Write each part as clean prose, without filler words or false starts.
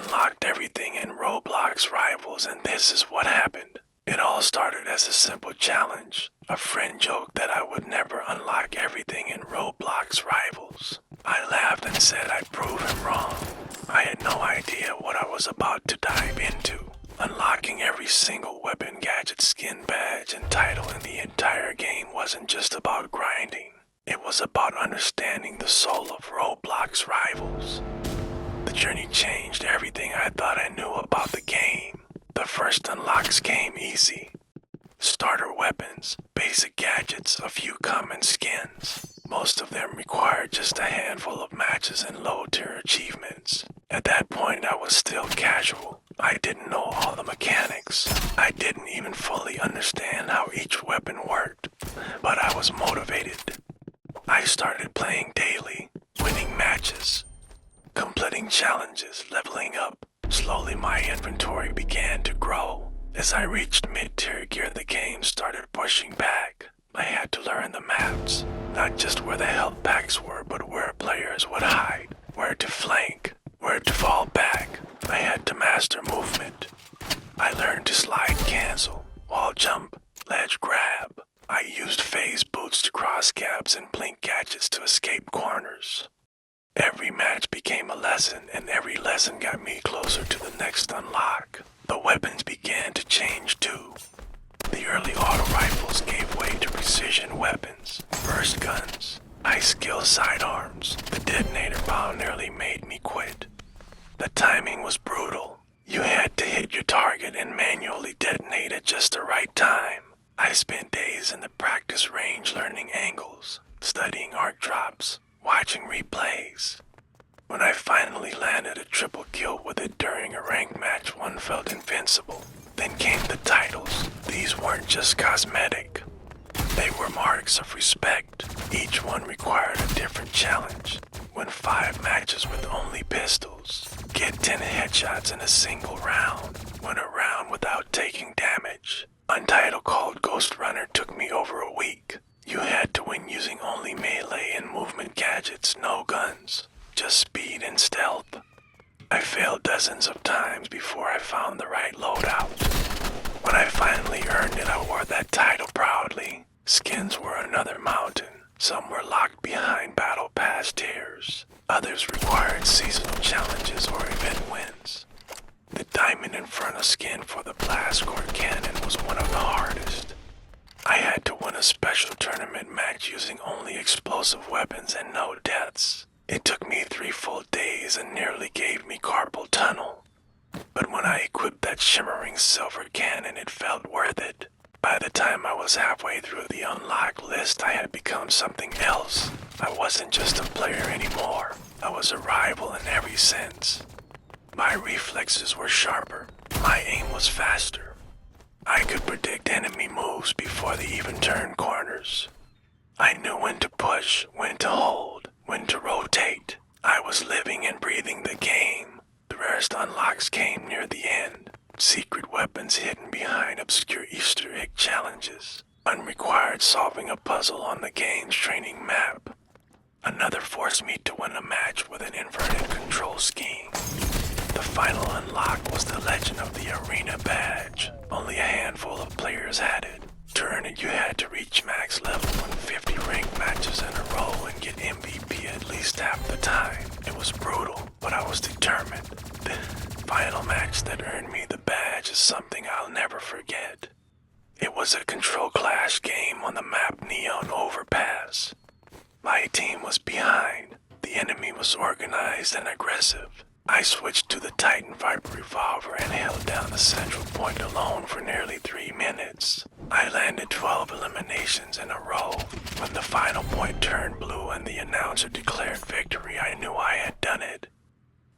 unlocked everything in Roblox Rivals, and this is what happened. It all started as a simple challenge. A friend joked that I would never unlock everything in Roblox Rivals. I laughed and said I'd prove him wrong. I had no idea what I was about to dive into. Unlocking every single weapon, gadget, skin, badge, and title in the entire game wasn't just about grinding. It was about understanding the soul of Roblox Rivals. The journey changed everything I thought I knew about the game. The first unlocks came easy. Starter weapons, basic gadgets, a few common skins. Most of them required just a handful of matches and low-tier achievements. At that point, I was still casual. I didn't know all the mechanics. I didn't even fully understand how each weapon worked, but I was motivated. I started playing daily, winning matches, completing challenges, leveling up. Slowly my inventory began to grow. As I reached mid-tier gear, the game started pushing back. I had to learn the maps, not just where the health packs were, but where players would hide, where to flank, where to fall back. I had to master movement. I learned to slide cancel, wall jump, ledge grab. I used phase boots to cross gaps and blink gadgets to escape corners. Every match became a lesson, and every lesson got me closer to the next unlock. The weapons began to change too. The early auto rifles gave way to precision weapons, burst guns, high-skill sidearms. The detonator bomb nearly made me quit. The timing was brutal. You had to hit your target and manually detonate at just the right time. I spent days in the practice range learning angles, studying arc drops, watching replays. When I finally landed a triple kill with it during a ranked match, one felt invincible. Then came the titles. These weren't just cosmetic. They were marks of respect. Each one required a different challenge. Win 5 matches with only pistols. Get 10 headshots in a single round. Win a round without taking damage. Untitled called Ghost Runner took me over a week. You had to win using only melee and movement gadgets, no guns, just speed and stealth. I failed dozens of times before I found the right loadout. When I finally earned it, I wore that title proudly. Skins were another mountain. Some were locked behind battle pass tiers. Others required seasonal challenges or event wins. The diamond inferno skin for the blast core cannon was one of the hardest. I had to win a special tournament match using only explosive weapons and no deaths. It took me 3 full days and nearly gave me carpal tunnel. But when I equipped that shimmering silver cannon, it felt worth it. By the time I was halfway through the unlock list, I had become something else. I wasn't just a player anymore. I was a rival in every sense. My reflexes were sharper. My aim was faster. I could predict enemy moves before they even turned corners. I knew when to push, when to hold, when to rotate. I was living and breathing the game. The rarest unlocks came near the end. Secret weapons hidden behind obscure Easter egg challenges. One required solving a puzzle on the game's training map. Another forced me to win a match with an inverted control scheme. The final unlock was the Legend of the Arena badge. Only a handful of players had it. To earn it, you had to reach max level, win 50 ranked matches in a row, and get MVP at least half the time. It was brutal, but I was determined. The final match that earned me the badge is something I'll never forget. It was a control clash game on the map Neon Overpass. My team was behind. The enemy was organized and aggressive. I switched to the Titan Viper revolver and held down the central point alone for nearly 3 minutes. I landed 12 eliminations in a row. When the final point turned blue and the announcer declared victory, I knew I had done it.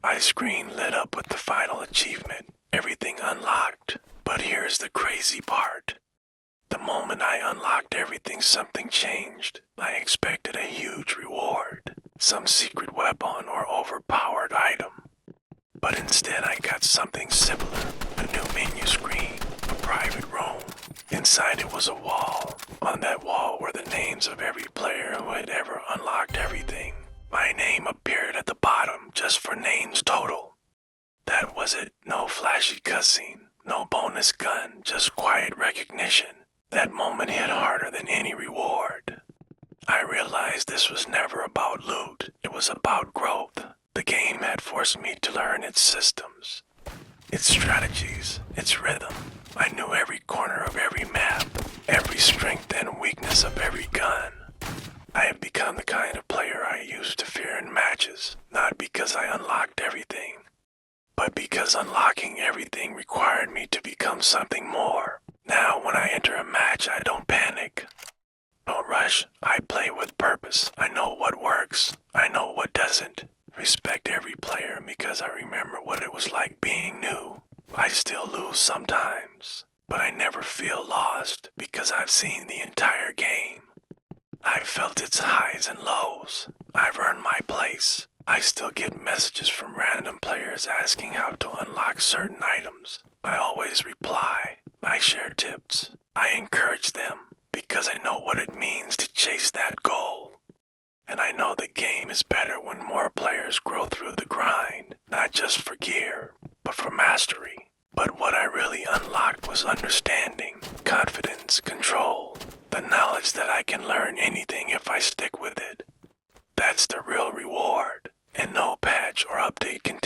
My screen lit up with the final achievement. Everything unlocked. But here's the crazy part. The moment I unlocked everything, something changed. I expected a huge reward, some secret weapon or overpowered item. But instead I got something similar, a new menu screen, a private room. Inside it was a wall. On that wall were the names of every player who had ever unlocked everything. My name appeared at the bottom just for names total. That was it. No flashy cutscene, no bonus gun, just quiet recognition. That moment hit harder than any reward. I realized this was never about loot, it was about growth. The game had forced me to learn its systems, its strategies, its rhythm. I knew every corner of every map, every strength and weakness of every gun. I have become the kind of player I used to fear in matches, not because I unlocked everything, but because unlocking everything required me to become something more. Now when I enter a match, I don't panic. Don't rush, I play with purpose. I know what works, I know what doesn't. Respect every player because I remember what it was like being new. I still lose sometimes, but I never feel lost because I've seen the entire game. I've felt its highs and lows. I've earned my place. I still get messages from random players asking how to unlock certain items. I always reply. I share tips. I encourage them because I know what it means to chase that goal. And I know the game is better when more players grow through the grind, not just for gear, but for mastery. But what I really unlocked was understanding, confidence, control, the knowledge that I can learn anything if I stick with it. That's the real reward, and no patch or update can